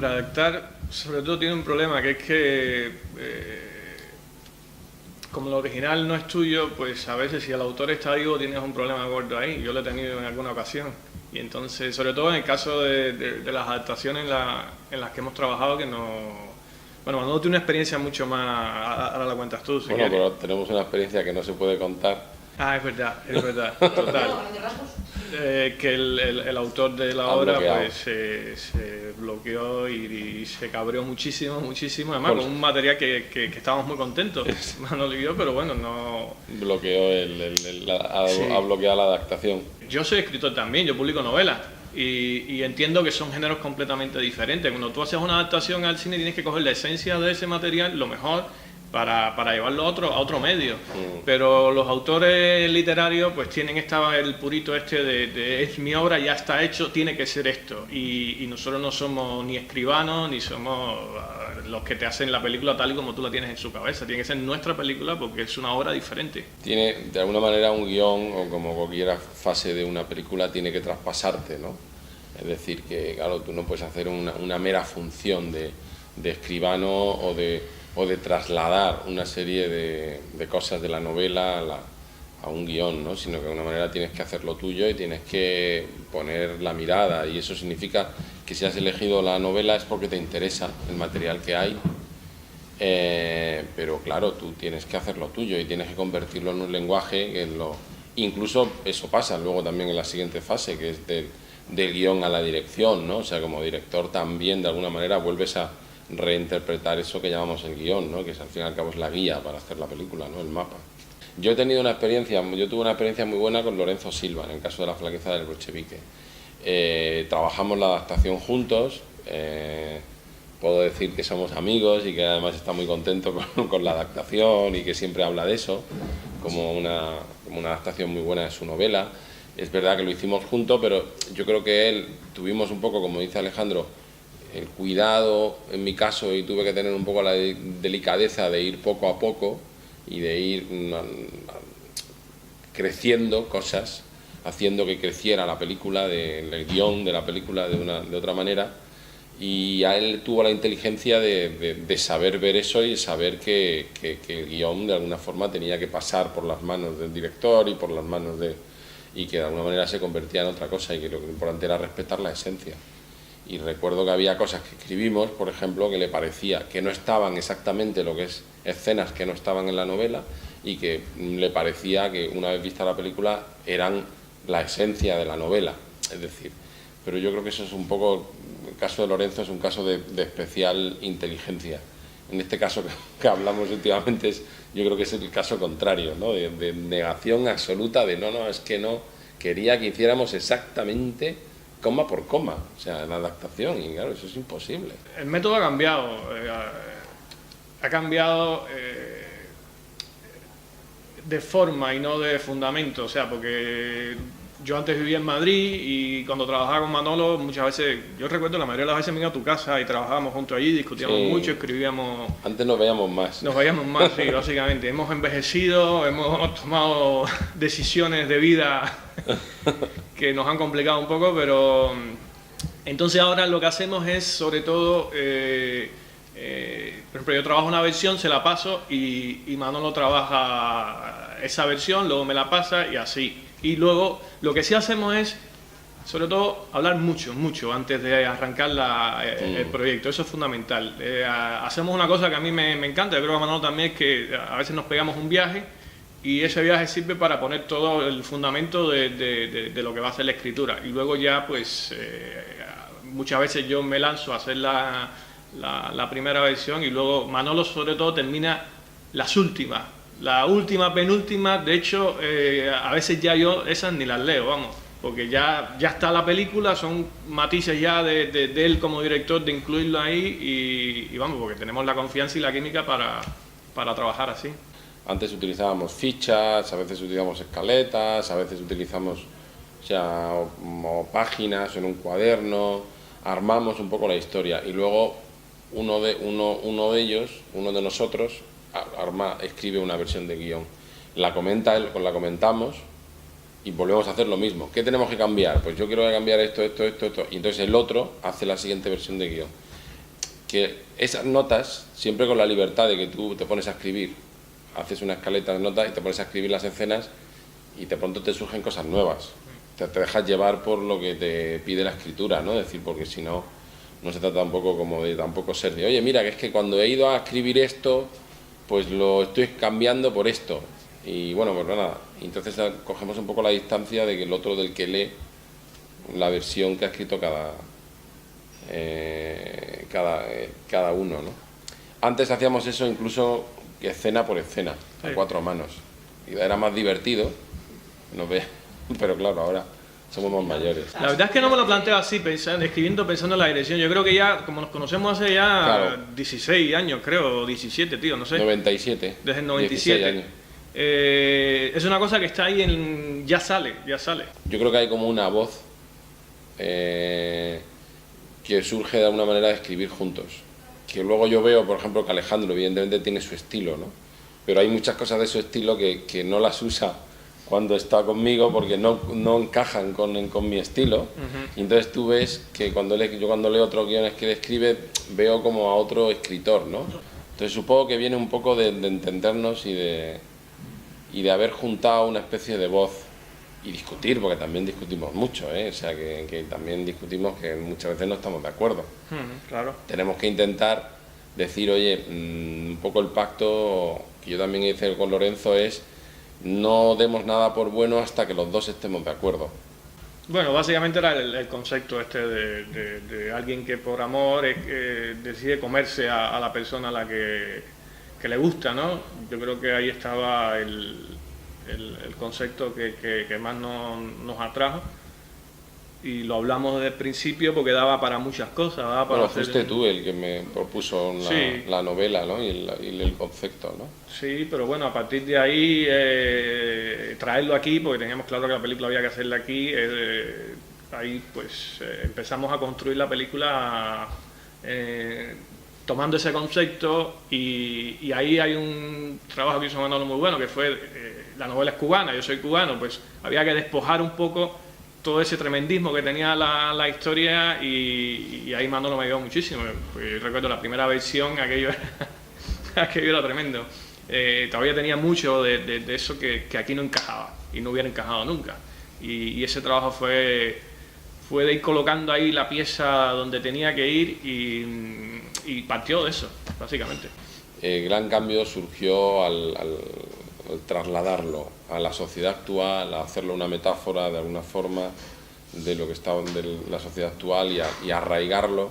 Hombre, adaptar sobre todo tiene un problema, que es que como el original no es tuyo, pues a veces si el autor está vivo tienes un problema gordo ahí. Yo lo he tenido en alguna ocasión. Y entonces, sobre todo en el caso de las adaptaciones en las que hemos trabajado, que no... Bueno, Manolo tiene una experiencia mucho más... Ahora la cuentas tú, si Bueno, quieres. pero tenemos una experiencia que no se puede contar. Ah, es verdad, total. Que el autor de la obra pues se bloqueó y se cabreó muchísimo, además con un material que estábamos muy contentos, Manolo y yo, pero bueno, no... Bloqueó ha bloqueado la adaptación. Yo soy escritor también, yo publico novelas y entiendo que son géneros completamente diferentes. Cuando tú haces una adaptación al cine tienes que coger la esencia de ese material, lo mejor, para llevarlo a otro medio. Pero los autores literarios pues tienen el purito de es mi obra, ya está hecho, tiene que ser esto. Y nosotros no somos ni escribanos, ni somos los que te hacen la película tal y como tú la tienes en su cabeza. Tiene que ser nuestra película porque es una obra diferente. Tiene, de alguna manera, un guión, o como cualquier fase de una película, tiene que traspasarte, ¿no? Es decir, que claro, tú no puedes hacer una mera función de escribano o de trasladar una serie de cosas de la novela a un guión, ¿no? Sino que de alguna manera tienes que hacer lo tuyo y tienes que poner la mirada, y eso significa que si has elegido la novela es porque te interesa el material que hay, pero claro, tú tienes que hacer lo tuyo y tienes que convertirlo en un lenguaje incluso eso pasa luego también en la siguiente fase, que es del guión a la dirección, ¿no? O sea, como director también de alguna manera vuelves a reinterpretar eso que llamamos el guión, ¿no? Que es, al fin y al cabo, es la guía para hacer la película, ¿no? El mapa. Yo tuve una experiencia muy buena con Lorenzo Silva en el caso de La flaqueza del bolchevique. Trabajamos la adaptación juntos, puedo decir que somos amigos y que además está muy contento con la adaptación y que siempre habla de eso como una adaptación muy buena de su novela. Es verdad que lo hicimos juntos, pero yo creo que tuvimos un poco, como dice Alejandro, el cuidado, en mi caso, y tuve que tener un poco la delicadeza de ir poco a poco y de ir creciendo cosas, haciendo que creciera la película, el guión de la película de otra manera, y a él tuvo la inteligencia de saber ver eso y saber que el guión de alguna forma tenía que pasar por las manos del director y por las manos y que de alguna manera se convertía en otra cosa, y que lo importante era respetar la esencia. Y recuerdo que había cosas que escribimos, por ejemplo, que le parecía que no estaban exactamente lo que es escenas que no estaban en la novela, y que le parecía que una vez vista la película eran la esencia de la novela. Es decir, pero yo creo que eso es un poco, el caso de Lorenzo es un caso de especial inteligencia. En este caso que hablamos últimamente yo creo que es el caso contrario, ¿no? De negación absoluta, de no, es que no, quería que hiciéramos exactamente coma por coma, o sea, la adaptación, y claro, eso es imposible. El método ha cambiado de forma y no de fundamento, o sea, porque yo antes vivía en Madrid y cuando trabajaba con Manolo muchas veces, yo recuerdo la mayoría de las veces me iba a tu casa y trabajábamos juntos allí, discutíamos mucho, escribíamos... Antes nos veíamos más. Sí, básicamente. Hemos envejecido, hemos tomado decisiones de vida que nos han complicado un poco, pero entonces ahora lo que hacemos es, sobre todo, por ejemplo, yo trabajo una versión, se la paso y Manolo trabaja esa versión, luego me la pasa y así. Y luego lo que sí hacemos es, sobre todo, hablar mucho antes de arrancar el proyecto. Eso es fundamental. Hacemos una cosa que a mí me encanta, yo creo que a Manolo también, es que a veces nos pegamos un viaje y ese viaje sirve para poner todo el fundamento de lo que va a ser la escritura. Y luego ya, pues, muchas veces yo me lanzo a hacer la primera versión y luego Manolo, sobre todo, termina las últimas. La última, penúltima, de hecho, a veces ya yo esas ni las leo, vamos, porque ya está la película, son matices ya de él como director, de incluirlo ahí y vamos, porque tenemos la confianza y la química para trabajar así. Antes utilizábamos fichas, a veces utilizamos escaletas, a veces utilizamos o páginas en un cuaderno, armamos un poco la historia y luego uno de nosotros, escribe una versión de guión, la comentamos y volvemos a hacer lo mismo. ¿Qué tenemos que cambiar? Pues yo quiero cambiar esto, y entonces el otro hace la siguiente versión de guión. que esas notas, siempre con la libertad de que tú te pones a escribir, haces una escaleta de notas y te pones a escribir las escenas y de pronto te surgen cosas nuevas. Te dejas llevar por lo que te pide la escritura, ¿no? Es decir, porque si no, no se trata tampoco como de tampoco ser de, oye, mira, que es que cuando he ido a escribir esto, pues lo estoy cambiando por esto. Y bueno, pues nada, entonces cogemos un poco la distancia de que el otro del que lee la versión que ha escrito cada uno, ¿no? Antes hacíamos eso incluso escena por escena, a cuatro manos. Y era más divertido, no ve, pero claro, ahora somos más mayores. La verdad es que no me lo planteo así, escribiendo pensando en la dirección. Yo creo que ya, como nos conocemos hace ya claro, 16 años, creo, o 17, tío, no sé. 97. Desde el 97. Años. Es una cosa que está ahí ya sale. Yo creo que hay como una voz que surge de alguna manera de escribir juntos. Que luego yo veo, por ejemplo, que Alejandro evidentemente tiene su estilo, ¿no? Pero hay muchas cosas de su estilo que no las usa cuando está conmigo porque no encajan con mi estilo. Y entonces tú ves que yo cuando leo otros guiones que él escribe veo como a otro escritor, ¿no? Entonces supongo que viene un poco de entendernos y de haber juntado una especie de voz y discutir, porque también discutimos mucho, ¿eh? O sea que también discutimos que muchas veces no estamos de acuerdo. Claro. Tenemos que intentar decir, oye, un poco el pacto que yo también hice con Lorenzo es no demos nada por bueno hasta que los dos estemos de acuerdo. Bueno, básicamente era el concepto este de alguien que por amor decide comerse a la persona a la que le gusta, ¿no? Yo creo que ahí estaba el concepto que más nos atrajo. Y lo hablamos desde el principio porque daba para muchas cosas. Daba para fuiste tú el que me propuso la novela, ¿no? y el concepto, ¿no? Sí, pero bueno, a partir de ahí traerlo aquí, porque teníamos claro que la película había que hacerla aquí, ahí pues empezamos a construir la película tomando ese concepto y ahí hay un trabajo que hizo Manolo muy bueno, que fue, la novela es cubana, yo soy cubano, pues había que despojar un poco todo ese tremendismo que tenía la historia y ahí Manolo me ayudó muchísimo. Pues recuerdo la primera versión, aquello era tremendo. Todavía tenía mucho de eso que aquí no encajaba y no hubiera encajado nunca. Y ese trabajo fue de ir colocando ahí la pieza donde tenía que ir y partió de eso, básicamente. El gran cambio surgió al trasladarlo a la sociedad actual, a hacerlo una metáfora de alguna forma de lo que está de la sociedad actual y arraigarlo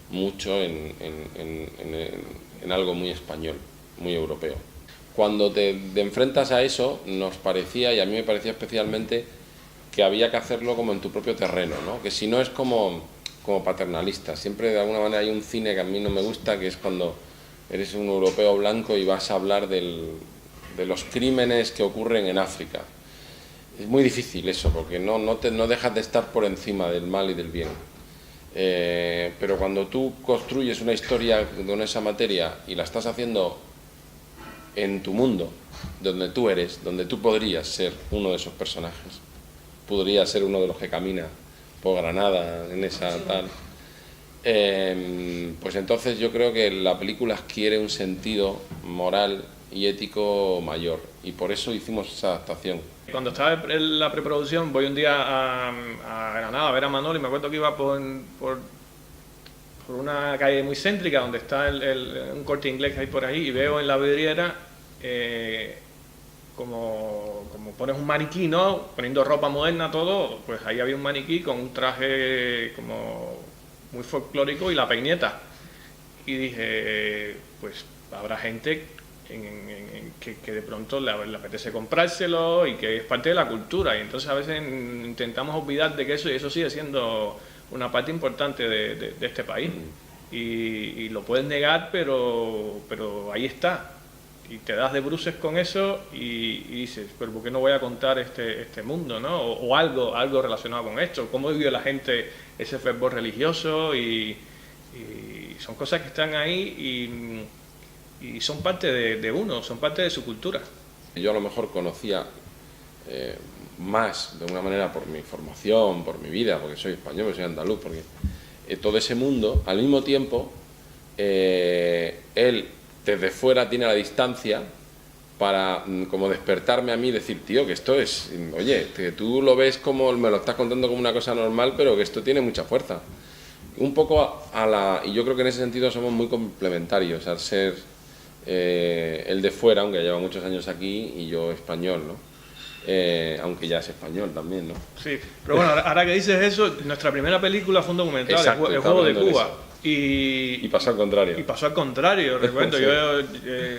mucho en algo muy español, muy europeo. Cuando te enfrentas a eso, nos parecía, y a mí me parecía especialmente, que había que hacerlo como en tu propio terreno, ¿no? Que si no es como paternalista. Siempre de alguna manera hay un cine que a mí no me gusta, que es cuando eres un europeo blanco y vas a hablar de los crímenes que ocurren en África. Es muy difícil eso, porque no dejas de estar por encima del mal y del bien. Pero cuando tú construyes una historia con esa materia y la estás haciendo en tu mundo, donde tú eres, donde tú podrías ser uno de esos personajes, podrías ser uno de los que camina por Granada en esa tal, pues entonces yo creo que la película adquiere un sentido moral y ético mayor, y por eso hicimos esa adaptación. Cuando estaba en la preproducción voy un día a Granada a ver a Manolo y me acuerdo que iba por una calle muy céntrica donde está un Corte Inglés que hay por ahí y veo en la vidriera como pones un maniquí, ¿no? Poniendo ropa moderna, todo, pues ahí había un maniquí con un traje como muy folclórico y la peineta. Y dije, pues habrá gente que de pronto le apetece comprárselo y que es parte de la cultura. Y entonces a veces intentamos olvidar de que eso sigue siendo una parte importante de este país. Y lo puedes negar, pero ahí está. Y te das de bruces con eso y dices, pero ¿por qué no voy a contar este mundo, ¿no? O algo relacionado con esto. ¿Cómo vivió la gente ese fervor religioso? Y son cosas que están ahí y son parte de uno, son parte de su cultura. Yo a lo mejor conocía más, de alguna manera, por mi formación, por mi vida, porque soy español, soy andaluz, porque todo ese mundo, al mismo tiempo, él desde fuera tiene la distancia para como despertarme a mí y decir, tío, que esto es, oye, que tú lo ves como, me lo estás contando como una cosa normal, pero que esto tiene mucha fuerza. Un poco y yo creo que en ese sentido somos muy complementarios, al ser él de fuera, aunque lleva muchos años aquí, y yo español, ¿no? Aunque ya es español también, ¿no? Sí, pero bueno, ahora que dices eso, nuestra primera película fue un documental, Exacto, el juego de Cuba. Y pasó al contrario. Y pasó al contrario, recuerdo. Sí.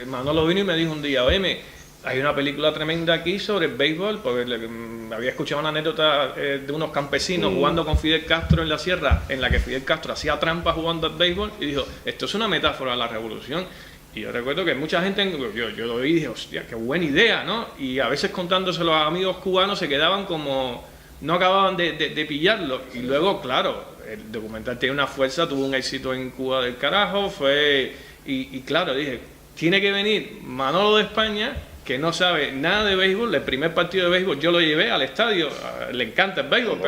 Manolo vino y me dijo un día, oye, hay una película tremenda aquí sobre el béisbol, porque había escuchado una anécdota de unos campesinos jugando con Fidel Castro en la sierra, en la que Fidel Castro hacía trampas jugando al béisbol, y dijo, esto es una metáfora de la revolución. Y yo recuerdo que mucha gente, yo lo vi y dije, hostia, qué buena idea, ¿no? Y a veces contándoselo a amigos cubanos se quedaban como, no acababan de pillarlo. Y luego, claro, el documental tiene una fuerza, tuvo un éxito en Cuba del carajo, y claro, dije, tiene que venir Manolo de España, que no sabe nada de béisbol. El primer partido de béisbol yo lo llevé al estadio, le encanta el béisbol,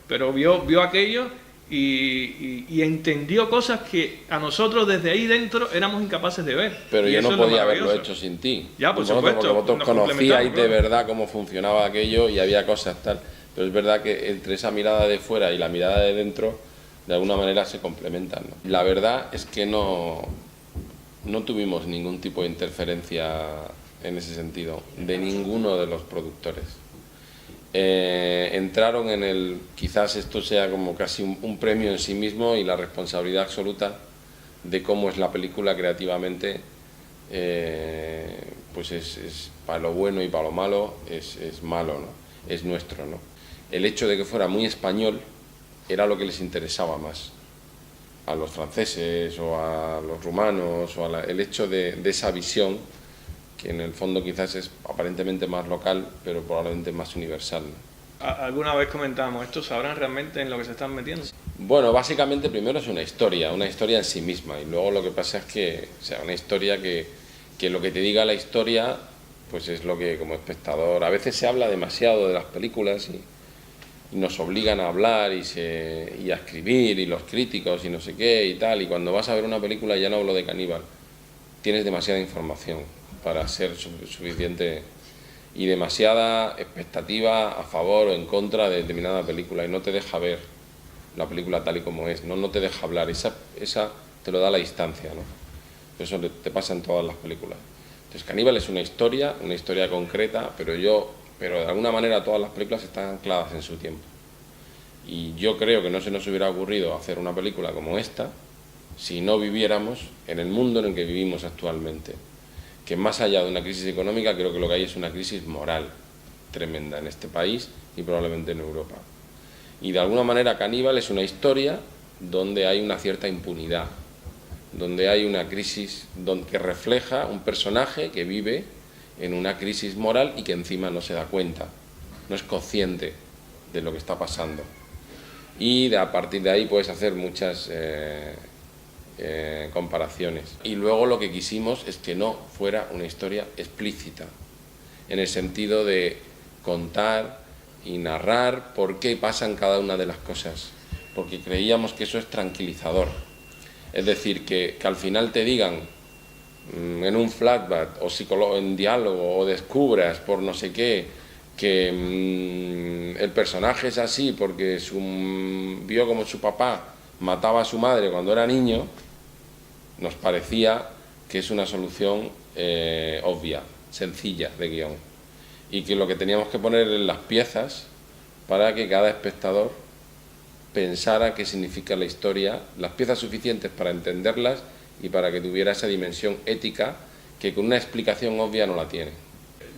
pero vio aquello y entendió cosas que a nosotros desde ahí dentro éramos incapaces de ver. Pero y yo eso no es lo podía haberlo maravilloso. hecho sin ti. Ya, por supuesto. Porque vosotros nos conocíais de complementamos, verdad cómo funcionaba aquello y había cosas tal. Pero es verdad que entre esa mirada de fuera y la mirada de dentro, de alguna manera se complementan, ¿no? La verdad es que no tuvimos ningún tipo de interferencia en ese sentido, de ninguno de los productores. Entraron en el, quizás esto sea como casi un premio en sí mismo y la responsabilidad absoluta de cómo es la película creativamente, pues es para lo bueno y para lo malo es malo, ¿no? Es nuestro, ¿no? El hecho de que fuera muy español era lo que les interesaba más a los franceses o a los rumanos, o el hecho de esa visión que en el fondo quizás es aparentemente más local, pero probablemente más universal, ¿no? ¿Alguna vez comentábamos esto? ¿Sabrán realmente en lo que se están metiendo? Bueno, básicamente primero es una historia en sí misma, y luego lo que pasa es que, o sea, una historia que lo que te diga la historia, pues es lo que como espectador, a veces se habla demasiado de las películas y nos obligan a hablar y a escribir, y los críticos y no sé qué y tal, y cuando vas a ver una película, ya no hablo de Caníbal, tienes demasiada información para ser suficiente y demasiada expectativa a favor o en contra de determinada película, y no te deja ver la película tal y como es, no te deja hablar, esa te lo da la distancia, ¿no? Eso te pasa en todas las películas. Entonces Caníbal es una historia concreta, pero de alguna manera todas las películas están ancladas en su tiempo, y yo creo que no se nos hubiera ocurrido hacer una película como esta si no viviéramos en el mundo en el que vivimos actualmente, que más allá de una crisis económica, creo que lo que hay es una crisis moral tremenda en este país y probablemente en Europa. Y de alguna manera Caníbal es una historia donde hay una cierta impunidad, donde hay una crisis que refleja un personaje que vive en una crisis moral y que encima no se da cuenta, no es consciente de lo que está pasando. Y a partir de ahí puedes hacer muchas comparaciones. Y luego lo que quisimos es que no fuera una historia explícita, en el sentido de contar y narrar por qué pasan cada una de las cosas, porque creíamos que eso es tranquilizador. Es decir, que al final te digan en un flashback o en diálogo, o descubras por no sé qué que el personaje es así porque vio como su papá mataba a su madre cuando era niño, nos parecía que es una solución obvia, sencilla de guión, y que lo que teníamos que poner en las piezas para que cada espectador pensara qué significa la historia, las piezas suficientes para entenderlas y para que tuviera esa dimensión ética que con una explicación obvia no la tiene.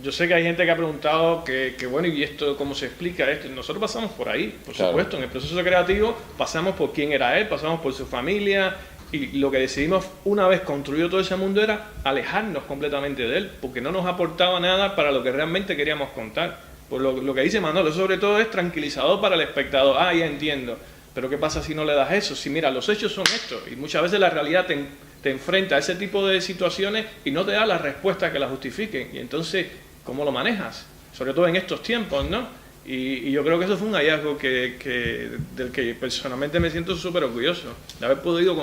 Yo sé que hay gente que ha preguntado que bueno, ¿y esto cómo se explica esto? Nosotros pasamos por ahí, por supuesto, en el proceso creativo pasamos por quién era él, pasamos por su familia, y lo que decidimos una vez construido todo ese mundo era alejarnos completamente de él, porque no nos aportaba nada para lo que realmente queríamos contar. Por lo que dice Manolo, sobre todo es tranquilizador para el espectador. Ah, ya entiendo, pero ¿qué pasa si no le das eso? Si mira, los hechos son estos, y muchas veces la realidad te enfrenta a ese tipo de situaciones y no te da las respuestas que las justifiquen, y entonces ¿cómo lo manejas? Sobre todo en estos tiempos, ¿no? Y yo creo que eso fue un hallazgo del que personalmente me siento súper orgulloso, de haber podido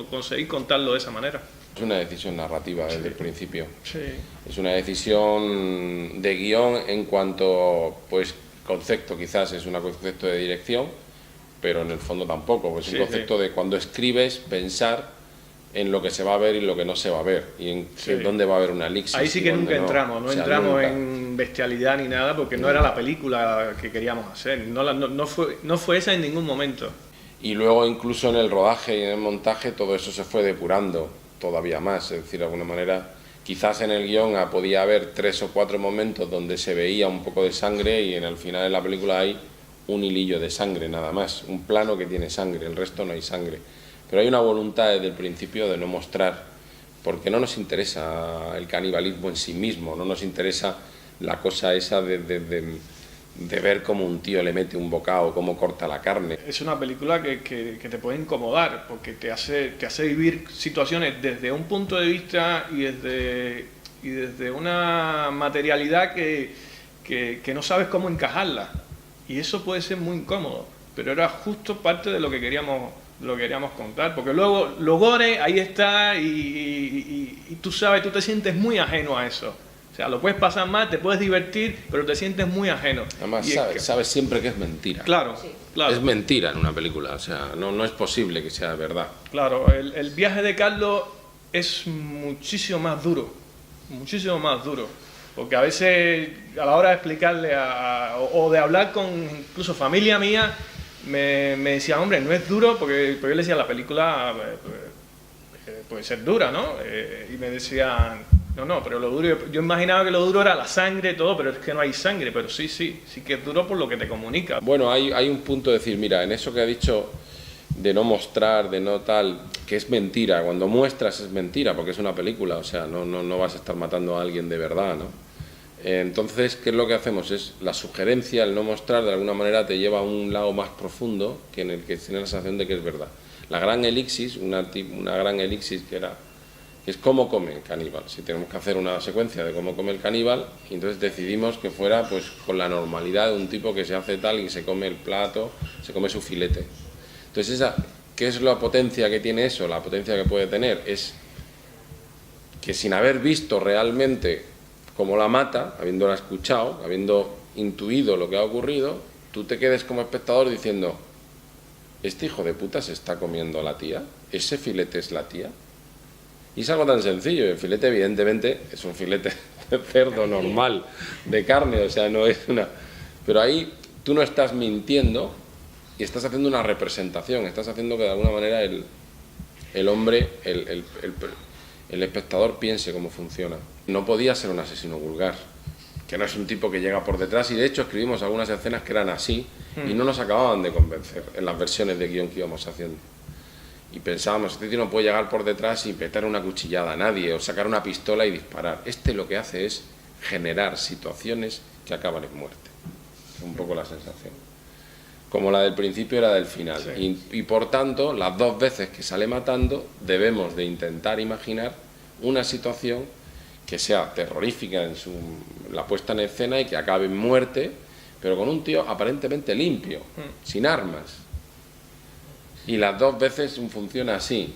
conseguir contarlo de esa manera. Es una decisión narrativa desde el principio. Sí. Es una decisión de guión en cuanto, pues, concepto quizás es un concepto de dirección, pero en el fondo tampoco, pues es un concepto de cuando escribes, pensar en lo que se va a ver y lo que no se va a ver, y en dónde va a haber una elixir. Ahí sí que nunca entramos, no entramos en bestialidad ni nada, porque no era la película que queríamos hacer, no fue esa en ningún momento. Y luego incluso en el rodaje y en el montaje todo eso se fue depurando todavía más, es decir, de alguna manera quizás en el guión podía haber 3 o 4 momentos donde se veía un poco de sangre y en el final de la película hay un hilillo de sangre nada más, un plano que tiene sangre, el resto no hay sangre. Pero hay una voluntad desde el principio de no mostrar, porque no nos interesa el canibalismo en sí mismo, no nos interesa la cosa esa de ver cómo un tío le mete un bocado, cómo corta la carne. Es una película que te puede incomodar, porque te hace vivir situaciones desde un punto de vista y desde una materialidad que no sabes cómo encajarla. Y eso puede ser muy incómodo, pero era justo parte de lo que queríamos contar, porque luego lo gore ahí está y tú sabes, tú te sientes muy ajeno a eso. O sea, lo puedes pasar mal, te puedes divertir, pero te sientes muy ajeno. Además, sabes siempre que es mentira. Claro, claro. Es mentira en una película, o sea, no es posible que sea verdad. Claro, el viaje de Carlos es muchísimo más duro, porque a veces a la hora de explicarle o de hablar con incluso familia mía, me decía, hombre, no es duro, porque yo le decía, la película puede ser dura, ¿no? Y me decían, no, pero lo duro, yo imaginaba que lo duro era la sangre, todo, pero es que no hay sangre, pero sí que es duro por lo que te comunica. Bueno, hay un punto de decir, mira, en eso que ha dicho de no mostrar, de no tal, que es mentira, cuando muestras es mentira, porque es una película, o sea, no vas a estar matando a alguien de verdad, ¿no? Entonces, ¿qué es lo que hacemos? Es la sugerencia, el no mostrar, de alguna manera te lleva a un lado más profundo que en el que tienes la sensación de que es verdad. La gran elixir, una gran elixir que es cómo come el caníbal. Si tenemos que hacer una secuencia de cómo come el caníbal, y entonces decidimos que fuera pues con la normalidad de un tipo que se hace tal y se come el plato, se come su filete. Entonces, ¿qué es la potencia que tiene eso? La potencia que puede tener es que sin haber visto realmente cómo la mata, habiéndola escuchado, habiendo intuido lo que ha ocurrido, tú te quedes como espectador diciendo, ¿este hijo de puta se está comiendo a la tía? ¿Ese filete es la tía? Y es algo tan sencillo, el filete evidentemente es un filete de cerdo normal, de carne, o sea, no es una... Pero ahí tú no estás mintiendo y estás haciendo una representación, estás haciendo que de alguna manera el hombre, el espectador piense cómo funciona. No podía ser un asesino vulgar, que no es un tipo que llega por detrás, y de hecho escribimos algunas escenas que eran así y no nos acababan de convencer en las versiones de guión que íbamos haciendo. Y pensábamos, este tío no puede llegar por detrás y petar una cuchillada a nadie o sacar una pistola y disparar. Este lo que hace es generar situaciones que acaban en muerte. Es un poco la sensación. Como la del principio era del final. Sí. Y por tanto, las 2 veces que sale matando, debemos de intentar imaginar una situación que sea terrorífica en la puesta en escena y que acabe en muerte, pero con un tío aparentemente limpio, sin armas. Y las 2 veces funciona así.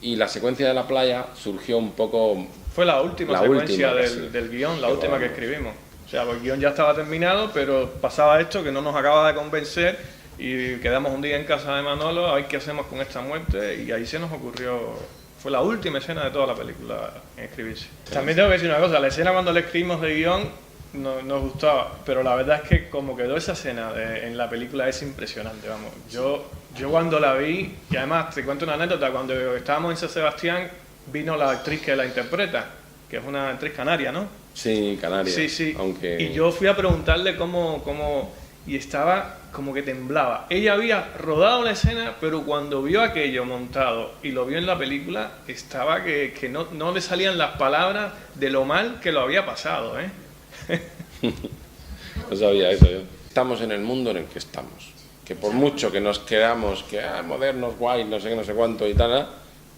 Y la secuencia de la playa surgió un poco... Fue la última secuencia del guión, la última que escribimos. O sea, el guión ya estaba terminado, pero pasaba esto que no nos acaba de convencer y quedamos un día en casa de Manolo a ver qué hacemos con esta muerte y ahí se nos ocurrió... Fue la última escena de toda la película en escribirse. También tengo que decir una cosa, la escena cuando le escribimos de guión nos gustaba, pero la verdad es que como quedó esa escena en la película es impresionante, vamos. Yo cuando la vi, y además te cuento una anécdota, cuando estábamos en San Sebastián vino la actriz que la interpreta, que es una actriz canaria, ¿no? Sí, canaria. Sí. Aunque... Y yo fui a preguntarle cómo y estaba como que temblaba. Ella había rodado la escena, pero cuando vio aquello montado y lo vio en la película, estaba que no le salían las palabras de lo mal que lo había pasado, ¿eh? No sabía eso yo. Estamos en el mundo en el que estamos. Que por mucho que nos creamos que modernos, guay, no sé qué, no sé cuánto y tal,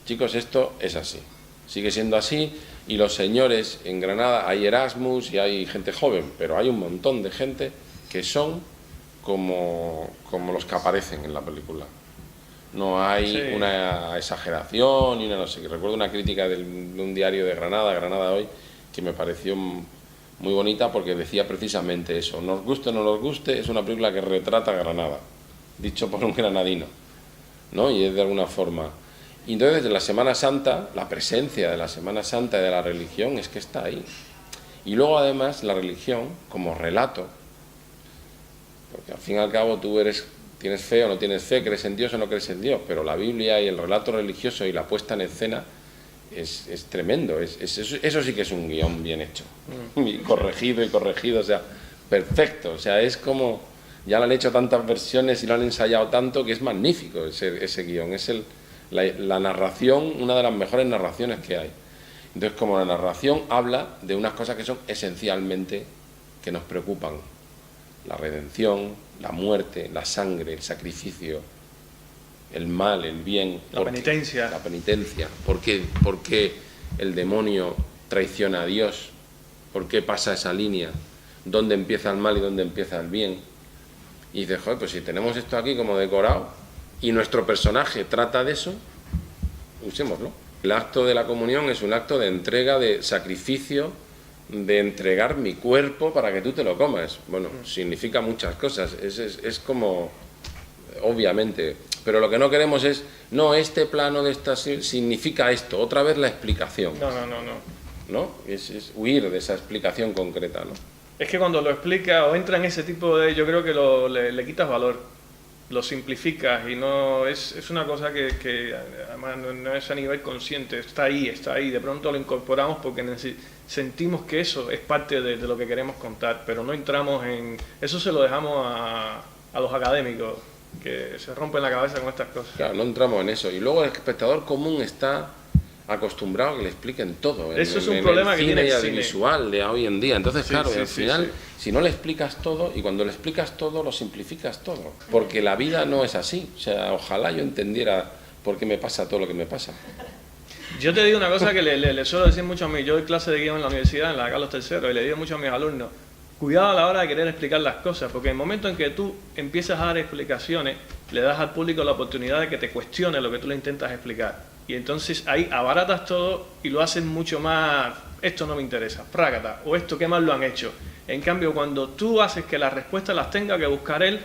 chicos, esto es así. Sigue siendo así. Y los señores en Granada, hay Erasmus y hay gente joven, pero hay un montón de gente que son como los que aparecen en la película. No hay una exageración, ni una no sé. Recuerdo una crítica de un diario de Granada Hoy, que me pareció muy bonita porque decía precisamente eso. Nos guste o no nos guste, es una película que retrata Granada, dicho por un granadino, ¿no? Y es de alguna forma. Y entonces de la Semana Santa, la presencia de la Semana Santa y de la religión es que está ahí. Y luego además la religión como relato, porque al fin y al cabo tú tienes fe o no tienes fe, crees en Dios o no crees en Dios, pero la Biblia y el relato religioso y la puesta en escena es tremendo, eso sí que es un guión bien hecho, y corregido, o sea, perfecto, o sea, es como, ya lo han hecho tantas versiones y lo han ensayado tanto que es magnífico ese guión, es la narración, una de las mejores narraciones que hay. Entonces, como la narración habla de unas cosas que son esencialmente que nos preocupan: la redención, la muerte, la sangre, el sacrificio, el mal, el bien, la penitencia. ¿Por qué el demonio traiciona a Dios? ¿Por qué pasa esa línea? ¿Dónde empieza el mal y dónde empieza el bien? Y dices, joder, pues si tenemos esto aquí como decorado y nuestro personaje trata de eso, usémoslo. El acto de la comunión es un acto de entrega, de sacrificio, de entregar mi cuerpo para que tú te lo comas. Bueno, significa muchas cosas, es como, obviamente, pero lo que no queremos es, no, este plano de esta significa esto, otra vez la explicación. ¿No? Es huir de esa explicación concreta, ¿no? Es que cuando lo explica o entra en ese tipo de, yo creo que le quitas valor, lo simplificas, y no es una cosa que además no es a nivel consciente, está ahí, de pronto lo incorporamos porque sentimos que eso es parte de lo que queremos contar, pero no entramos en eso, se lo dejamos a los académicos que se rompen la cabeza con estas cosas. Claro, no entramos en eso, y luego el espectador común está acostumbrado a que le expliquen todo. Eso es un problema que tiene el cine visual de hoy en día. Entonces, claro, al final, si no le explicas todo, y cuando le explicas todo, lo simplificas todo. Porque la vida no es así. O sea, ojalá yo entendiera por qué me pasa todo lo que me pasa. Yo te digo una cosa que le suelo decir mucho a mí. Yo doy clase de guión en la universidad, en la Carlos III, y le digo mucho a mis alumnos: cuidado a la hora de querer explicar las cosas, porque en el momento en que tú empiezas a dar explicaciones, le das al público la oportunidad de que te cuestione lo que tú le intentas explicar. Y entonces ahí abaratas todo y lo haces mucho más, esto no me interesa, prágata, o esto qué mal lo han hecho. En cambio, cuando tú haces que las respuestas las tenga que buscar él,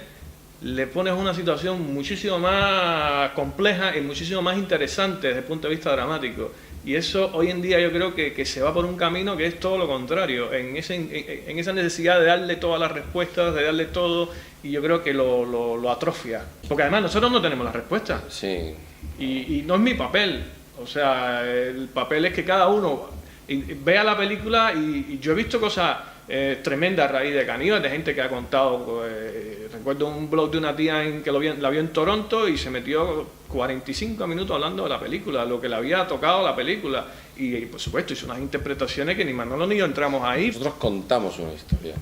le pones una situación muchísimo más compleja y muchísimo más interesante desde el punto de vista dramático. Y eso hoy en día yo creo que se va por un camino que es todo lo contrario, en esa necesidad de darle todas las respuestas, de darle todo, y yo creo que lo atrofia. Porque además nosotros no tenemos las respuestas. Sí. Y no es mi papel, o sea, el papel es que cada uno vea la película, y yo he visto cosas tremendas a raíz de Caníbal, de gente que ha contado, recuerdo un blog de una tía que la vio en Toronto y se metió 45 minutos hablando de la película, lo que le había tocado la película, y por supuesto hizo unas interpretaciones que ni Manolo ni yo entramos ahí. Nosotros contamos una historia,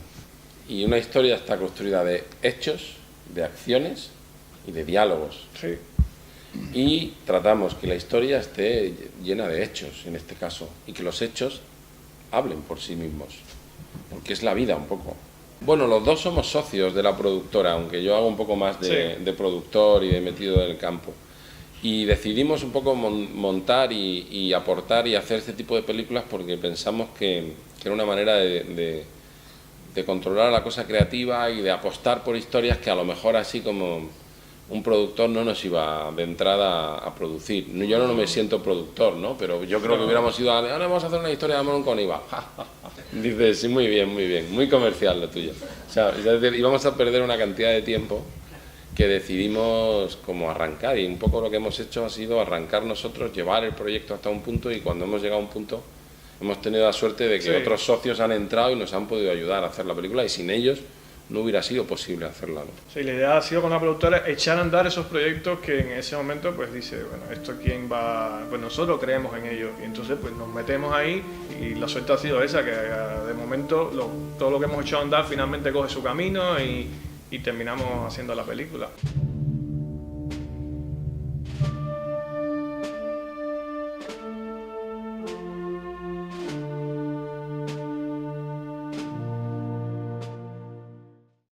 y una historia está construida de hechos, de acciones y de diálogos. Sí. Y tratamos que la historia esté llena de hechos, en este caso, y que los hechos hablen por sí mismos, porque es la vida un poco. Bueno, los dos somos socios de la productora, aunque yo hago un poco más de productor y de metido en el campo, y decidimos un poco montar y aportar y hacer este tipo de películas porque pensamos que era una manera de controlar la cosa creativa y de apostar por historias que a lo mejor así como un productor no nos iba de entrada a producir. Yo no me siento productor, ¿no? Pero yo creo que hubiéramos ido ahora vamos a hacer una historia de amor con Iba. Dices, sí, muy bien, muy comercial lo tuyo. O sea, íbamos a perder una cantidad de tiempo que decidimos como arrancar, y un poco lo que hemos hecho ha sido arrancar nosotros, llevar el proyecto hasta un punto, y cuando hemos llegado a un punto hemos tenido la suerte de que otros socios han entrado y nos han podido ayudar a hacer la película, y sin ellos no hubiera sido posible hacerla, ¿no? Sí, la idea ha sido con la productora echar a andar esos proyectos que en ese momento pues dice, bueno, esto quién va, pues nosotros creemos en ellos, y entonces pues nos metemos ahí, y la suerte ha sido esa, que de momento todo lo que hemos echado a andar finalmente coge su camino y terminamos haciendo la película.